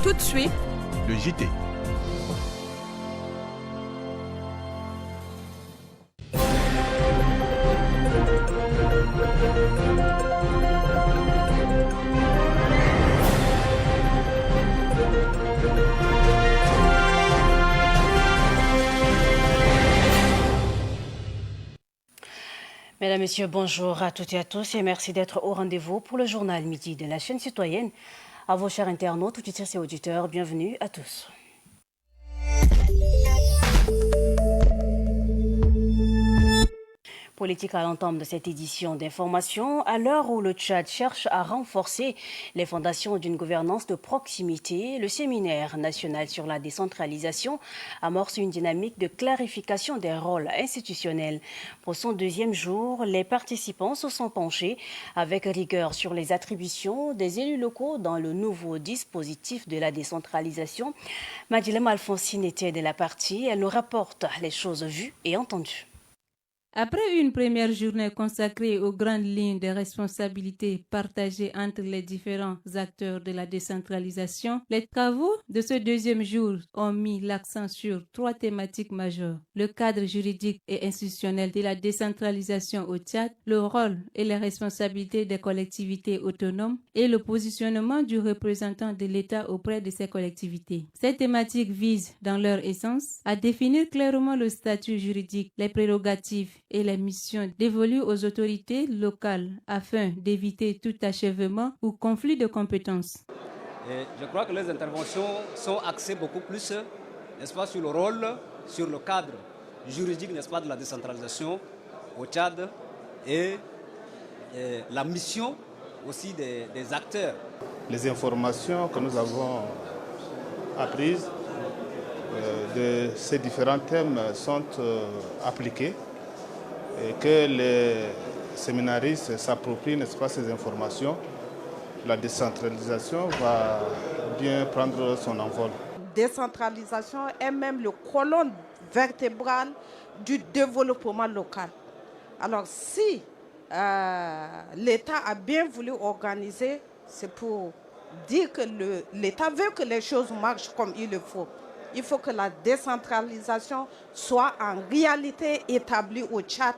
Tout de suite, le JT. Mesdames, Messieurs, bonjour à toutes et à tous et merci d'être au rendez-vous pour le journal midi de la chaîne citoyenne. À vos chers internautes, auditrices et auditeurs, bienvenue à tous. Politique à l'entame de cette édition d'information, à l'heure où le Tchad cherche à renforcer les fondations d'une gouvernance de proximité, le séminaire national sur la décentralisation amorce une dynamique de clarification des rôles institutionnels. Pour son deuxième jour, les participants se sont penchés avec rigueur sur les attributions des élus locaux dans le nouveau dispositif de la décentralisation. Madilem Alphonsine était de la partie, elle nous rapporte les choses vues et entendues. Après une première journée consacrée aux grandes lignes des responsabilités partagées entre les différents acteurs de la décentralisation, les travaux de ce deuxième jour ont mis l'accent sur 3 thématiques majeures: le cadre juridique et institutionnel de la décentralisation au Tchad, le rôle et les responsabilités des collectivités autonomes et le positionnement du représentant de l'État auprès de ces collectivités. Ces thématiques visent, dans leur essence, à définir clairement le statut juridique, les prérogatives et les missions dévolues aux autorités locales afin d'éviter tout achèvement ou conflit de compétences. Et je crois que les interventions sont axées beaucoup plus, n'est-ce pas, sur le rôle, sur le cadre juridique, n'est-ce pas, de la décentralisation au Tchad et la mission aussi des acteurs. Les informations que nous avons apprises de ces différents thèmes sont appliquées et que les séminaristes s'approprient, n'est-ce pas, ces informations. La décentralisation va bien prendre son envol. Décentralisation est même le colonne vertébrale du développement local. Alors si l'État a bien voulu organiser, c'est pour dire que l'État veut que les choses marchent comme il le faut. Il faut que la décentralisation soit en réalité établie au Tchad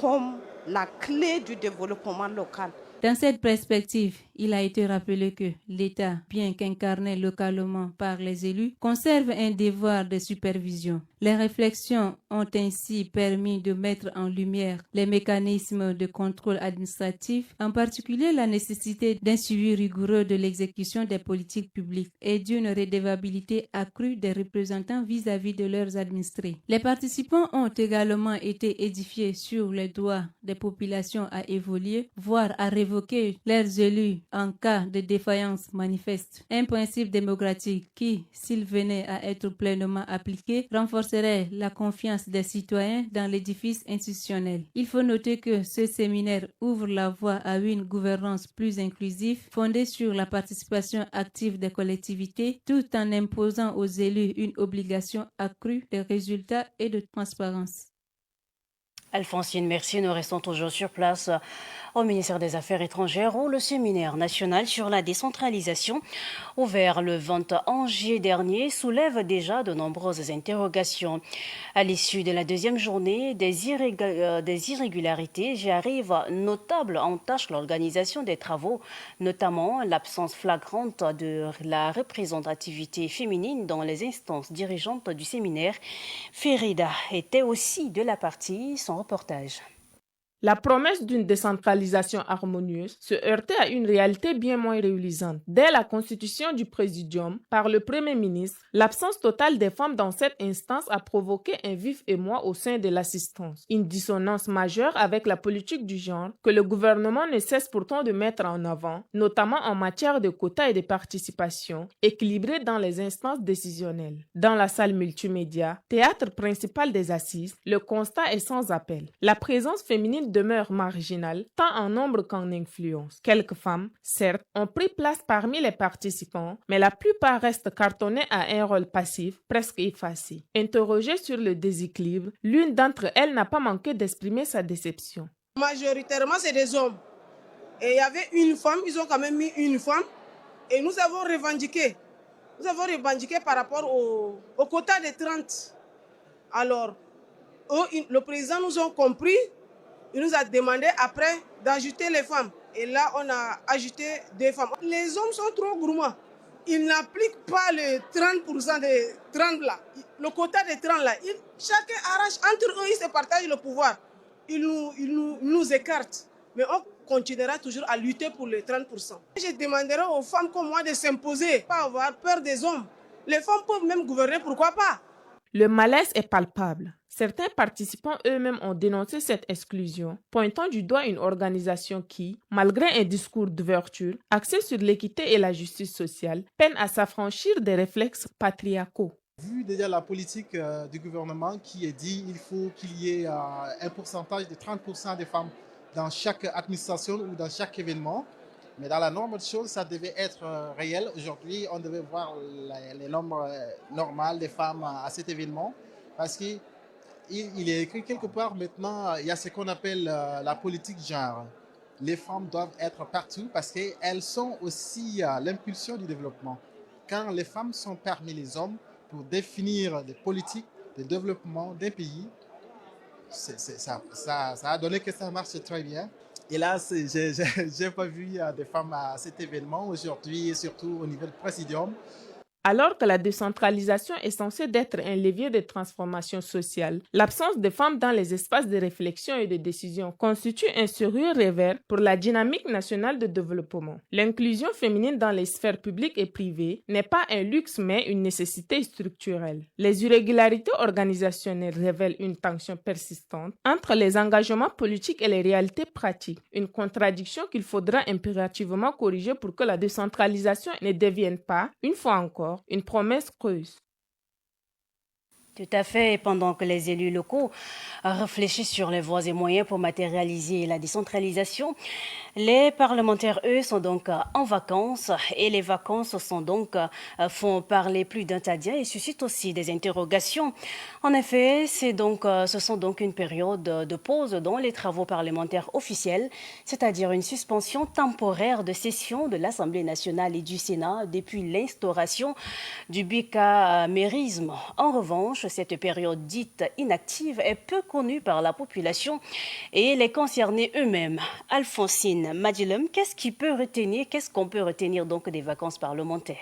comme la clé du développement local. Dans cette perspective, il a été rappelé que l'État, bien qu'incarné localement par les élus, conserve un devoir de supervision. Les réflexions ont ainsi permis de mettre en lumière les mécanismes de contrôle administratif, en particulier la nécessité d'un suivi rigoureux de l'exécution des politiques publiques et d'une redevabilité accrue des représentants vis-à-vis de leurs administrés. Les participants ont également été édifiés sur les droits des populations à évoluer, voire à révoquer leurs élus en cas de défaillance manifeste. Un principe démocratique qui, s'il venait à être pleinement appliqué, renforcerait la confiance des citoyens dans l'édifice institutionnel. Il faut noter que ce séminaire ouvre la voie à une gouvernance plus inclusive, fondée sur la participation active des collectivités, tout en imposant aux élus une obligation accrue de résultats et de transparence. Alphonsine, merci. Nous restons toujours sur place au ministère des Affaires étrangères où le séminaire national sur la décentralisation, ouvert le 21 juillet dernier, soulève déjà de nombreuses interrogations. À l'issue de la deuxième journée, des irrégularités, j'arrive notables entachent l'organisation des travaux, notamment l'absence flagrante de la représentativité féminine dans les instances dirigeantes du séminaire. Ferida était aussi de la partie, son reportage. La promesse d'une décentralisation harmonieuse se heurtait à une réalité bien moins réjouissante. Dès la constitution du Présidium par le Premier ministre, l'absence totale des femmes dans cette instance a provoqué un vif émoi au sein de l'assistance. Une dissonance majeure avec la politique du genre que le gouvernement ne cesse pourtant de mettre en avant, notamment en matière de quotas et de participation, équilibrée dans les instances décisionnelles. Dans la salle multimédia, théâtre principal des assises, le constat est sans appel. La présence féminine demeure marginale, tant en nombre qu'en influence. Quelques femmes, certes, ont pris place parmi les participants, mais la plupart restent cartonnées à un rôle passif, presque effacé. Interrogée sur le déséquilibre, l'une d'entre elles n'a pas manqué d'exprimer sa déception. Majoritairement, c'est des hommes. Et il y avait une femme, ils ont quand même mis une femme, et nous avons revendiqué Nous avons revendiqué par rapport au quota de 30. Alors, le président nous a compris, il nous a demandé après d'ajouter les femmes. Et là, on a ajouté 2 femmes. Les hommes sont trop gourmands. Ils n'appliquent pas le 30% de 30 là. Le quota de 30 là. Chacun arrache, entre eux, ils se partagent le pouvoir. Ils nous écartent. Mais on continuera toujours à lutter pour les 30%. Je demanderai aux femmes comme moi de s'imposer, pas avoir peur des hommes. Les femmes peuvent même gouverner, pourquoi pas? Le malaise est palpable. Certains participants eux-mêmes ont dénoncé cette exclusion, pointant du doigt une organisation qui, malgré un discours d'ouverture axé sur l'équité et la justice sociale, peine à s'affranchir des réflexes patriarcaux. Vu déjà la politique du gouvernement qui est dit qu'il faut qu'il y ait un pourcentage de 30% des femmes dans chaque administration ou dans chaque événement, mais dans la norme de choses, ça devait être réel. Aujourd'hui, on devait voir les nombres normaux des femmes à cet événement parce qu'il est écrit quelque part maintenant, il y a ce qu'on appelle la politique genre. Les femmes doivent être partout parce qu'elles sont aussi l'impulsion du développement. Quand les femmes sont parmi les hommes pour définir des politiques de développement d'un pays, ça a donné que ça marche très bien. Et là, je n'ai pas vu des femmes à cet événement aujourd'hui, surtout au niveau du présidium. Alors que la décentralisation est censée être un levier de transformation sociale, l'absence de femmes dans les espaces de réflexion et de décision constitue un sérieux revers pour la dynamique nationale de développement. L'inclusion féminine dans les sphères publiques et privées n'est pas un luxe mais une nécessité structurelle. Les irrégularités organisationnelles révèlent une tension persistante entre les engagements politiques et les réalités pratiques, une contradiction qu'il faudra impérativement corriger pour que la décentralisation ne devienne pas, une fois encore, une promesse creuse. Tout à fait. Et pendant que les élus locaux réfléchissent sur les voies et moyens pour matérialiser la décentralisation, les parlementaires, eux, sont donc en vacances et les vacances font parler plus d'un Tchadien et suscitent aussi des interrogations. En effet, ce sont donc une période de pause dans les travaux parlementaires officiels, c'est-à-dire une suspension temporaire de session de l'Assemblée nationale et du Sénat depuis l'instauration du bicamérisme. En revanche, cette période dite inactive est peu connue par la population et les concernés eux-mêmes. Alphonsine Madilem, qu'est-ce qu'on peut retenir donc des vacances parlementaires?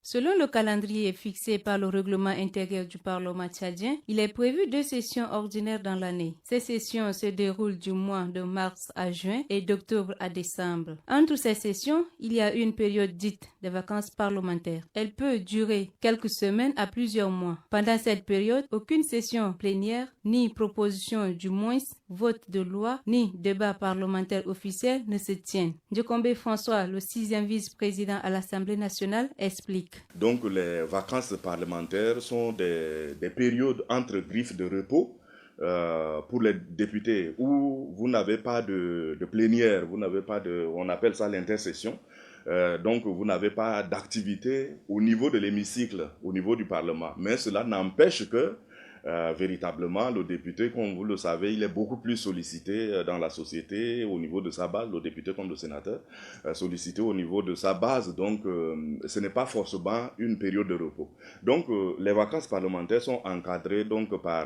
Selon le calendrier fixé par le règlement intérieur du Parlement tchadien, il est prévu 2 sessions ordinaires dans l'année. Ces sessions se déroulent du mois de mars à juin et d'octobre à décembre. Entre ces sessions, il y a une période dite de vacances parlementaires. Elle peut durer quelques semaines à plusieurs mois. Pendant cette période, aucune session plénière, ni proposition du moins, vote de loi, ni débat parlementaire officiel ne se tiennent. Djokombé François, le 6e vice-président à l'Assemblée nationale, explique. Donc les vacances parlementaires sont des périodes entre griffes de repos pour les députés où vous n'avez pas de plénière, vous n'avez pas on appelle ça l'intercession. Donc vous n'avez pas d'activité au niveau de l'hémicycle, au niveau du Parlement. Mais cela n'empêche que véritablement, le député, comme vous le savez, il est beaucoup plus sollicité dans la société au niveau de sa base, le député comme le sénateur, sollicité au niveau de sa base. Donc, ce n'est pas forcément une période de repos. Donc, les vacances parlementaires sont encadrées donc par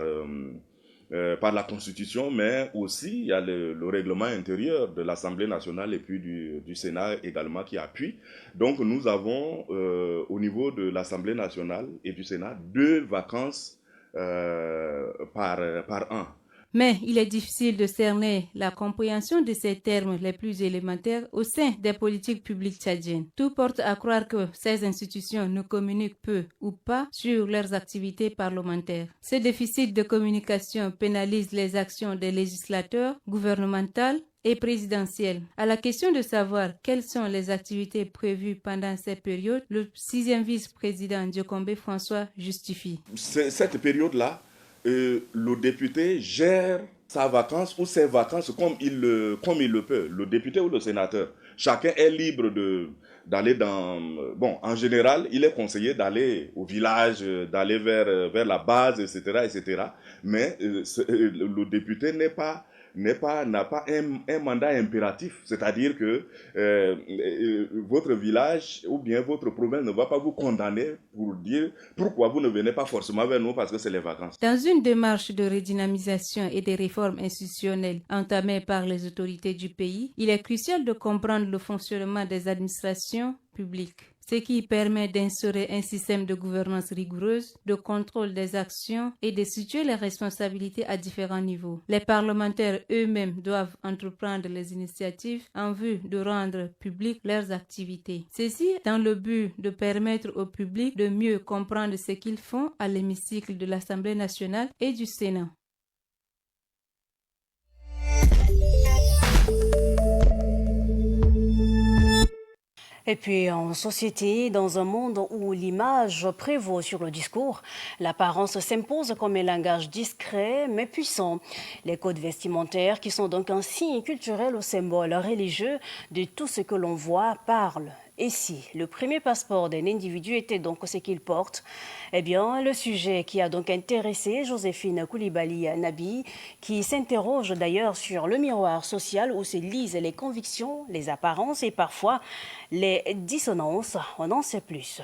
la Constitution, mais aussi il y a le règlement intérieur de l'Assemblée nationale et puis du Sénat également qui appuie. Donc, nous avons au niveau de l'Assemblée nationale et du Sénat 2 vacances par an. Mais il est difficile de cerner la compréhension de ces termes les plus élémentaires au sein des politiques publiques tchadiennes. Tout porte à croire que ces institutions ne communiquent peu ou pas sur leurs activités parlementaires. Ce déficit de communication pénalise les actions des législateurs, gouvernementales et présidentielle. À la question de savoir quelles sont les activités prévues pendant cette période, le 6e vice-président Djokombé François justifie. Cette période-là, le député gère sa vacance ou ses vacances comme il le peut. Le député ou le sénateur, chacun est libre d'aller dans... Bon, en général, il est conseillé d'aller au village, d'aller vers la base, etc., etc. Mais le député n'est pas n'a pas un mandat impératif, c'est-à-dire que votre village ou bien votre province ne va pas vous condamner pour dire pourquoi vous ne venez pas forcément vers nous parce que c'est les vacances. Dans une démarche de redynamisation et de réformes institutionnelles entamées par les autorités du pays, il est crucial de comprendre le fonctionnement des administrations publiques, ce qui permet d'instaurer un système de gouvernance rigoureuse, de contrôle des actions et de situer les responsabilités à différents niveaux. Les parlementaires eux-mêmes doivent entreprendre les initiatives en vue de rendre publiques leurs activités. Ceci dans le but de permettre au public de mieux comprendre ce qu'ils font à l'hémicycle de l'Assemblée nationale et du Sénat. Et puis en société, dans un monde où l'image prévaut sur le discours, l'apparence s'impose comme un langage discret mais puissant. Les codes vestimentaires, qui sont donc un signe culturel ou symbole religieux de tout ce que l'on voit, parlent. Et si le premier passeport d'un individu était donc ce qu'il porte, eh bien, le sujet qui a donc intéressé Joséphine Coulibaly-Nabi, qui s'interroge d'ailleurs sur le miroir social où se lisent les convictions, les apparences et parfois les dissonances. On en sait plus.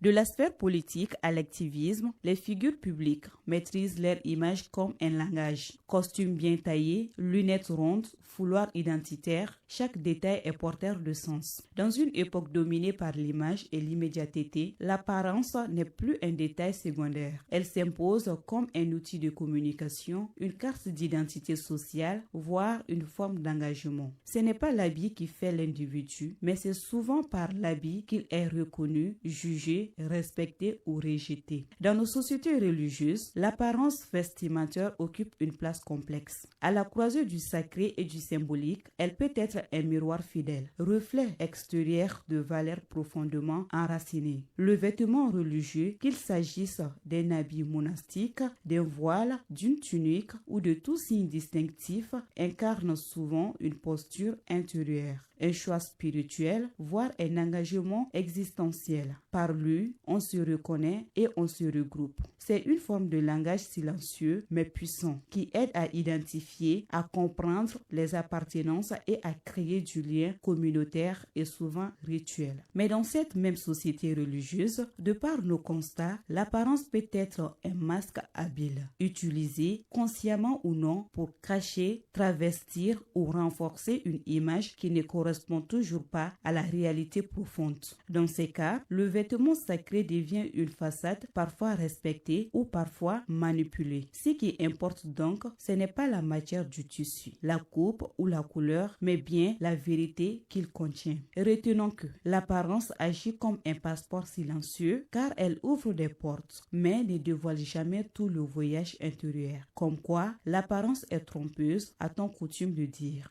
De la sphère politique à l'activisme, les figures publiques maîtrisent leur image comme un langage. Costumes bien taillés, lunettes rondes, foulards identitaires, chaque détail est porteur de sens. Dans une époque dominée par l'image et l'immédiateté, l'apparence n'est plus un détail secondaire. Elle s'impose comme un outil de communication, une carte d'identité sociale, voire une forme d'engagement. Ce n'est pas l'habit qui fait l'individu, mais c'est souvent par l'habit qu'il est reconnu, jugé, respecté ou rejeté. Dans nos sociétés religieuses, l'apparence vestimentaire occupe une place complexe. À la croisée du sacré et du symbolique, elle peut être un miroir fidèle, reflet extérieur de valeurs profondément enracinées. Le vêtement religieux, qu'il s'agisse d'un habit monastique, d'un voile, d'une tunique ou de tout signe distinctif, incarne souvent une posture intérieure, un choix spirituel, voire un engagement existentiel. Par lui, on se reconnaît et on se regroupe. C'est une forme de langage silencieux mais puissant qui aide à identifier, à comprendre les appartenances et à créer du lien communautaire et souvent rituel. Mais dans cette même société religieuse, de par nos constats, l'apparence peut être un masque habile, utilisé consciemment ou non pour cacher, travestir ou renforcer une image qui ne correspond toujours pas à la réalité profonde. Dans ces cas, le vêtement sacré devient une façade parfois respectée ou parfois manipulée. Ce qui importe donc, ce n'est pas la matière du tissu, la coupe ou la couleur, mais bien la vérité qu'il contient. Retenons que l'apparence agit comme un passeport silencieux car elle ouvre des portes, mais ne dévoile jamais tout le voyage intérieur. Comme quoi, l'apparence est trompeuse, a-t-on coutume de dire.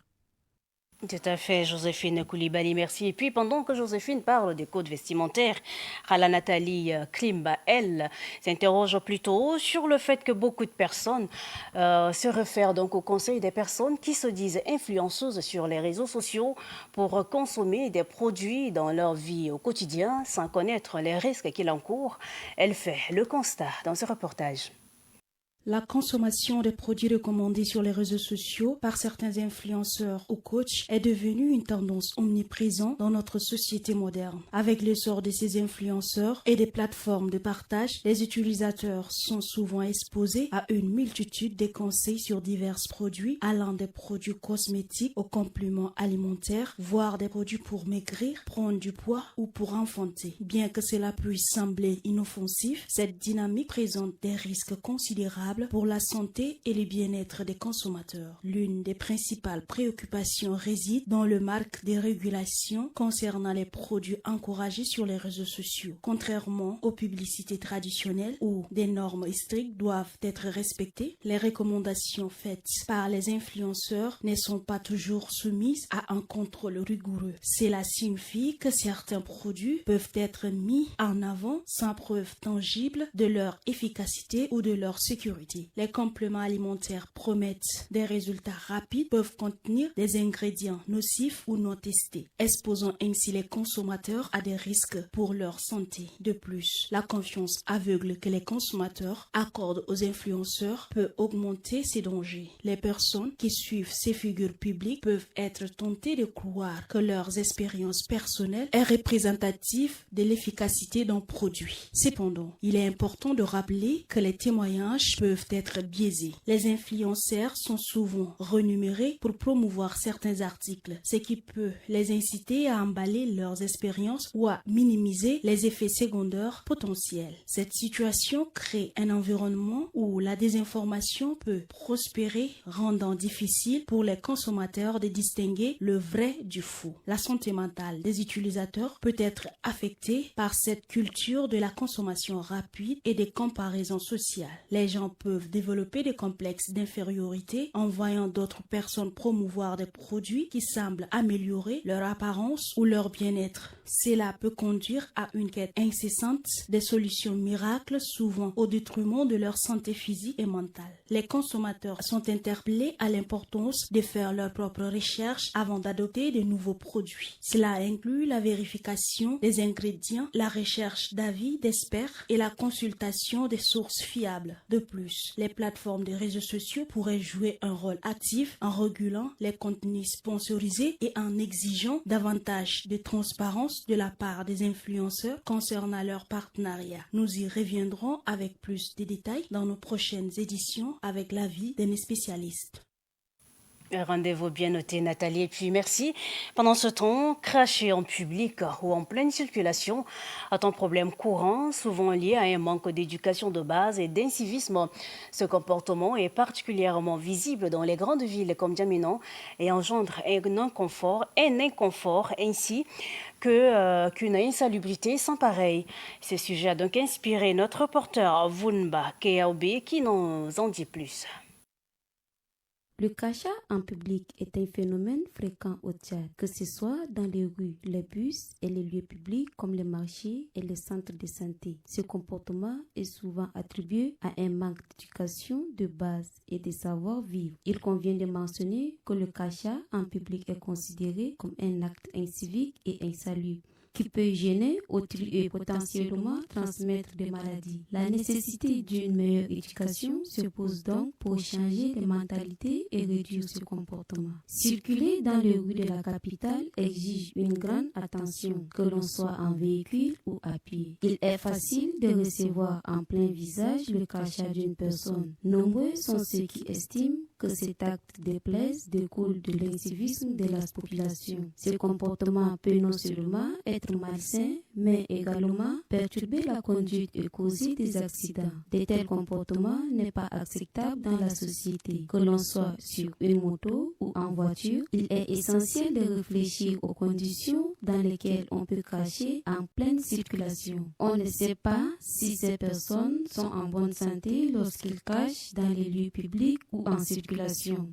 Tout à fait, Joséphine Coulibaly, merci. Et puis, pendant que Joséphine parle des codes vestimentaires, Rala Nathalie Klimba, elle, s'interroge plutôt sur le fait que beaucoup de personnes se réfèrent donc au conseil des personnes qui se disent influenceuses sur les réseaux sociaux pour consommer des produits dans leur vie au quotidien sans connaître les risques qu'ils encourent. Elle fait le constat dans ce reportage. La consommation des produits recommandés sur les réseaux sociaux par certains influenceurs ou coachs est devenue une tendance omniprésente dans notre société moderne. Avec l'essor de ces influenceurs et des plateformes de partage, les utilisateurs sont souvent exposés à une multitude de conseils sur divers produits, allant des produits cosmétiques aux compléments alimentaires, voire des produits pour maigrir, prendre du poids ou pour enfanter. Bien que cela puisse sembler inoffensif, cette dynamique présente des risques considérables pour la santé et le bien-être des consommateurs. L'une des principales préoccupations réside dans le marque des régulations concernant les produits encouragés sur les réseaux sociaux. Contrairement aux publicités traditionnelles où des normes strictes doivent être respectées, les recommandations faites par les influenceurs ne sont pas toujours soumises à un contrôle rigoureux. Cela signifie que certains produits peuvent être mis en avant sans preuve tangible de leur efficacité ou de leur sécurité. sécurité. Les compléments alimentaires promettent des résultats rapides, peuvent contenir des ingrédients nocifs ou non testés, exposant ainsi les consommateurs à des risques pour leur santé. De plus, la confiance aveugle que les consommateurs accordent aux influenceurs peut augmenter ces dangers. Les personnes qui suivent ces figures publiques peuvent être tentées de croire que leurs expériences personnelles est représentative de l'efficacité d'un produit. Cependant, il est important de rappeler que les témoignages peuvent être biaisés. Les influenceurs sont souvent renumérés pour promouvoir certains articles, ce qui peut les inciter à emballer leurs expériences ou à minimiser les effets secondaires potentiels. Cette situation crée un environnement où la désinformation peut prospérer, rendant difficile pour les consommateurs de distinguer le vrai du faux. La santé mentale des utilisateurs peut être affectée par cette culture de la consommation rapide et des comparaisons sociales. Les gens peuvent développer des complexes d'infériorité en voyant d'autres personnes promouvoir des produits qui semblent améliorer leur apparence ou leur bien-être. Cela peut conduire à une quête incessante des solutions miracles, souvent au détriment de leur santé physique et mentale. Les consommateurs sont interpellés à l'importance de faire leurs propres recherches avant d'adopter de nouveaux produits. Cela inclut la vérification des ingrédients, la recherche d'avis d'experts et la consultation des sources fiables. De plus, les plateformes de réseaux sociaux pourraient jouer un rôle actif en régulant les contenus sponsorisés et en exigeant davantage de transparence de la part des influenceurs concernant leurs partenariats. Nous y reviendrons avec plus de détails dans nos prochaines éditions avec l'avis de nos spécialistes. Rendez-vous bien noté, Nathalie. Et puis, merci. Pendant ce temps, cracher en public ou en pleine circulation est un problème courant, souvent lié à un manque d'éducation de base et d'incivisme. Ce comportement est particulièrement visible dans les grandes villes comme Djamena et engendre un inconfort ainsi qu'une insalubrité sans pareil. Ce sujet a donc inspiré notre reporter Vunba Keaobe qui nous en dit plus. Le crachat en public est un phénomène fréquent au Tchad, que ce soit dans les rues, les bus et les lieux publics comme les marchés et les centres de santé. Ce comportement est souvent attribué à un manque d'éducation de base et de savoir-vivre. Il convient de mentionner que le crachat en public est considéré comme un acte incivique et insalubre, qui peut gêner, autrui et potentiellement transmettre des maladies. La nécessité d'une meilleure éducation se pose donc pour changer les mentalités et réduire ce comportement. Circuler dans les rues de la capitale exige une grande attention, que l'on soit en véhicule ou à pied. Il est facile de recevoir en plein visage le crachat d'une personne. Nombreux sont ceux qui estiment que cet acte déplaise découle de l'incivisme de la population. Ce comportement peut non seulement être malsain, mais également perturber la conduite et causer des accidents. De tels comportements n'est pas acceptable dans la société. Que l'on soit sur une moto ou en voiture, il est essentiel de réfléchir aux conditions dans lesquelles on peut cracher en pleine circulation. On ne sait pas si ces personnes sont en bonne santé lorsqu'ils crachent dans les lieux publics ou en circulation.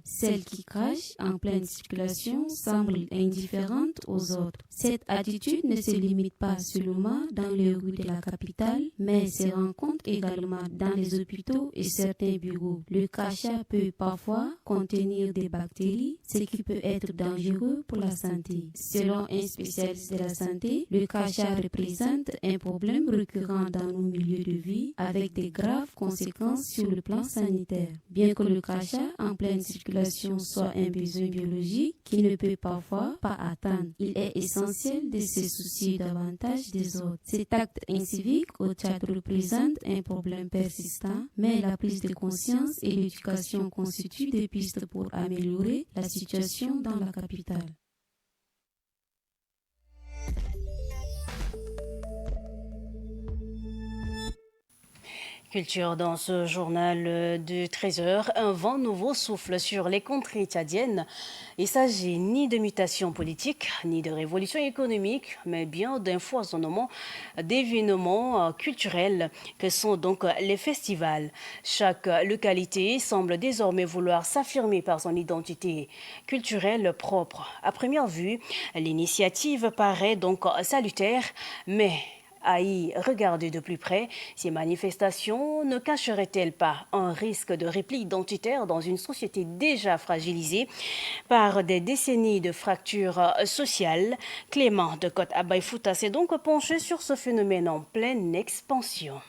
Celles qui crachent en pleine circulation semblent indifférentes aux autres. Cette attitude ne se limite pas seulement dans les rues de la capitale, mais se rencontre également dans les hôpitaux et certains bureaux. Le crachat peut parfois contenir des bactéries, ce qui peut être dangereux pour la santé. Selon un spécialiste de la santé, le crachat représente un problème récurrent dans nos milieux de vie avec de graves conséquences sur le plan sanitaire. Bien que le crachat en pleine circulation soit un besoin biologique qui ne peut parfois pas attendre, il est essentiel de se soucier davantage des autres. Cet acte incivique au Tchad représente un problème persistant, mais la prise de conscience et l'éducation constituent des pistes pour améliorer la situation dans la capitale. Culture dans ce journal de 13h, un vent nouveau souffle sur les contrées tchadiennes. Il s'agit ni de mutation politique, ni de révolution économique, mais bien d'un foisonnement d'événements culturels que sont donc les festivals. Chaque localité semble désormais vouloir s'affirmer par son identité culturelle propre. À première vue, l'initiative paraît donc salutaire, mais à y regarder de plus près. Ces manifestations ne cacheraient-elles pas un risque de repli identitaire dans une société déjà fragilisée par des décennies de fractures sociales? Clément de Côte-Abaï-Fouta s'est donc penché sur ce phénomène en pleine expansion.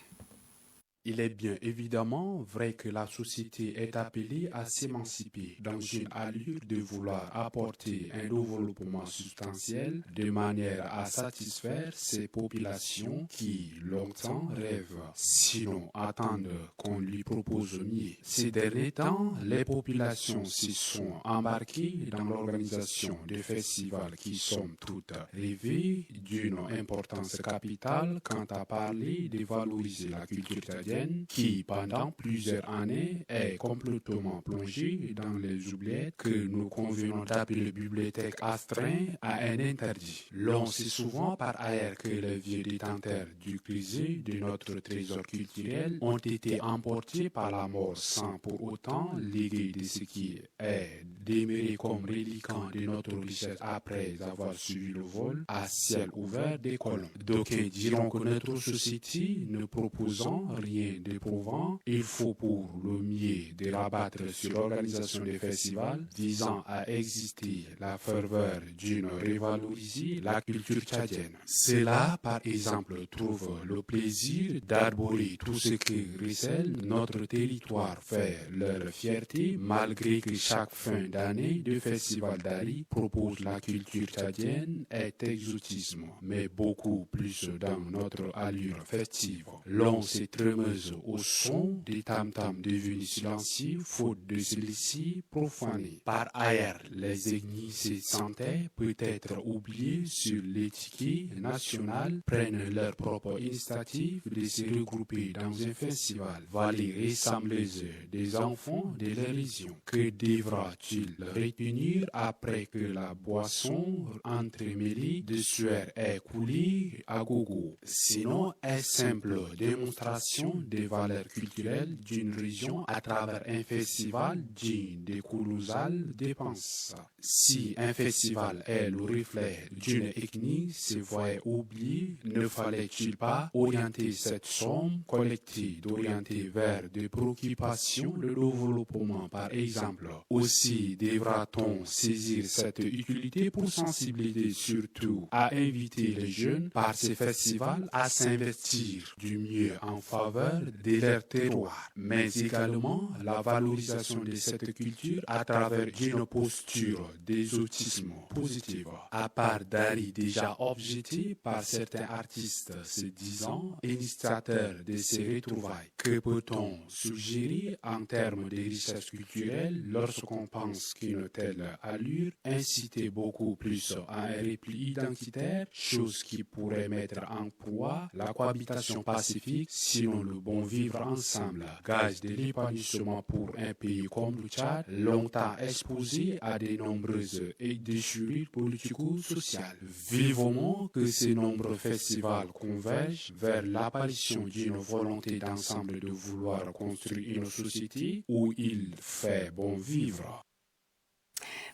Il est bien évidemment vrai que la société est appelée à s'émanciper dans une allure de vouloir apporter un développement substantiel de manière à satisfaire ces populations qui longtemps rêvent, sinon attendent qu'on lui propose mieux. Ces derniers temps, les populations s'y sont embarquées dans l'organisation de festivals qui sont toutes rêvées d'une importance capitale quant à parler de valoriser la culture tchadienne qui, pendant plusieurs années, est complètement plongée dans les oubliettes que nous convenons d'appeler bibliothèque astreinte à un interdit. L'on sait souvent par ailleurs que les vieux détenteurs du creuset de notre trésor culturel ont été emportés par la mort sans pour autant léguer de ce qui est demeuré comme reliquant de notre richesse après avoir suivi le vol à ciel ouvert des colons. D'aucuns diront que notre société ne proposant rien d'éprouvant, il faut pour le mieux de rabattre sur l'organisation des festivals visant à exister la ferveur d'une revaloriser la culture tchadienne. Cela, par exemple, trouve le plaisir d'arborer tout ce que recèle notre territoire, fait leur fierté, malgré que chaque fin d'année de festival d'Ali propose la culture tchadienne est exotisme, mais beaucoup plus dans notre allure festive. L'on s'est trémeuse au son des tam-tams devenus silencieux faute de celui-ci profané. Par ailleurs, les ethnies se sentaient peut-être oubliées sur l'étiquette nationale, prennent leur propre initiative de se regrouper dans un festival. Vallée ressembleuse des enfants de la région. Que devra-t-il retenir après que la boisson entremêlée de sueur est coulée à gogo? Sinon, est simple démonstration des valeurs culturelles d'une région à travers un festival digne des colossales dépenses. Si un festival est le reflet d'une ethnie se voyait oublié, ne fallait-il pas orienter cette somme collective d'orienter vers des préoccupations de développement par exemple? Aussi devra-t-on saisir cette utilité pour sensibiliser surtout à inviter les jeunes par ces festivals à s'investir du mieux en faveur de leur terroir, mais également la valorisation de cette culture à travers une posture d'exotisme positive. À part Dari déjà objecté par certains artistes se disant initiateurs de ces retrouvailles, que peut-on suggérer en termes de richesse culturelle lorsqu'on pense qu'une telle allure incitait beaucoup plus à un repli identitaire, chose qui pourrait mettre en proie la cohabitation pacifique, sinon le bon vivre ensemble, gage de l'épanouissement pour un pays comme le Tchad, longtemps exposé à de nombreuses déchirures politico-sociales. Vivement que ces nombreux festivals convergent vers l'apparition d'une volonté d'ensemble de vouloir construire une société où il fait bon vivre.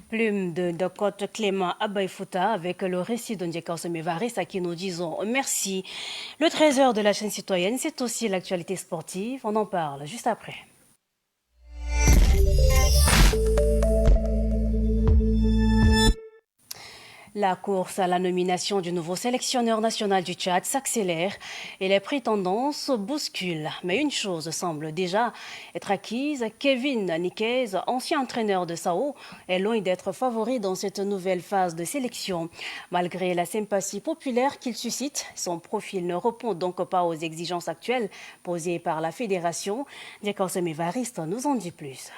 Plume de Côte Clément Abaïfouta avec le récit de Ndjeka Mevaris à qui nous disons merci. Le 13h de la chaîne citoyenne, c'est aussi l'actualité sportive. On en parle juste après. La course à la nomination du nouveau sélectionneur national du Tchad s'accélère et les prétendances bousculent. Mais une chose semble déjà être acquise, Kevin Niquez, ancien entraîneur de Sao, est loin d'être favori dans cette nouvelle phase de sélection. Malgré la sympathie populaire qu'il suscite, son profil ne répond donc pas aux exigences actuelles posées par la fédération. Ndjekoseme Evariste nous en dit plus.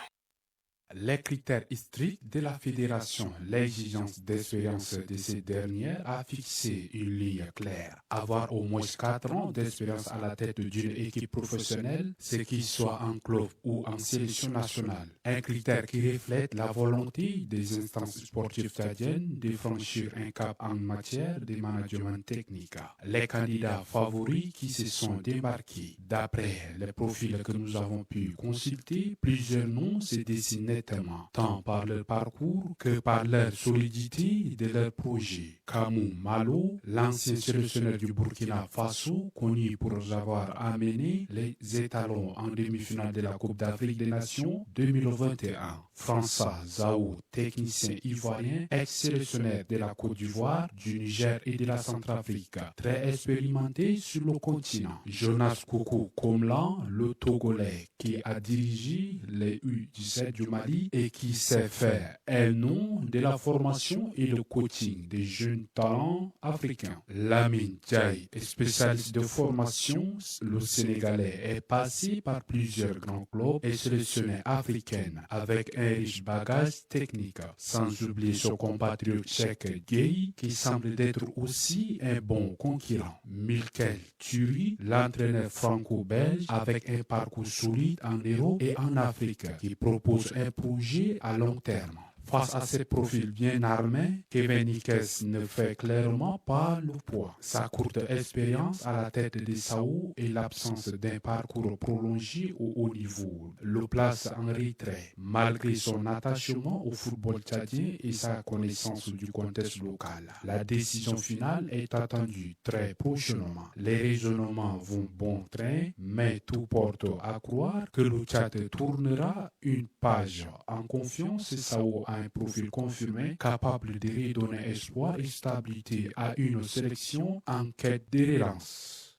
Les critères stricts de la fédération, l'exigence d'expérience de ces dernières a fixé une ligne claire. Avoir au moins 4 ans d'expérience à la tête d'une équipe professionnelle, ce qu'il soit en club ou en sélection nationale. Un critère qui reflète la volonté des instances sportives tchadiennes de franchir un cap en matière de management technique. Les candidats favoris qui se sont démarqués. D'après les profils que nous avons pu consulter, plusieurs noms se dessinent nettement, tant par leur parcours que par leur solidité de leur projet. Kamou Malo, l'ancien sélectionneur du Burkina Faso, connu pour avoir amené les étalons en demi-finale de la Coupe d'Afrique des Nations 2021. François Zao, technicien ivoirien, ex-sélectionneur de la Côte d'Ivoire, du Niger et de la Centrafrique, très expérimenté sur le continent. Jonas Koko Komlan, le Togolais, qui a dirigé les U17 du Mali et qui sait faire un nom de la formation et le coaching des jeunes talents africains. Lamine Diaye, spécialiste de formation, le Sénégalais est passé par plusieurs grands clubs et sélectionnés africains avec un riche bagage technique, sans oublier son compatriote Cheikh Gueye qui semble être aussi un bon concurrent. Michael Thury, l'entraîneur franco-belge avec un parcours solide en Europe et en Afrique qui propose un projet à long terme. Face à ces profils bien armés, Kevin Nikes ne fait clairement pas le poids. Sa courte expérience à la tête des SAO et l'absence d'un parcours prolongé au haut niveau le place en retrait, malgré son attachement au football tchadien et sa connaissance du contexte local. La décision finale est attendue très prochainement. Les raisonnements vont bon train, mais tout porte à croire que le Tchad tournera une page en confiance et SAO a un profil confirmé capable de redonner espoir et stabilité à une sélection en quête de relance.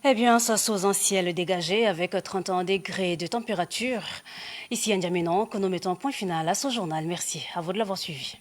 Eh bien, ça sous un ciel dégagé avec 31 degrés de température. Ici à N'Djamena, que nous mettons point final à ce journal. Merci à vous de l'avoir suivi.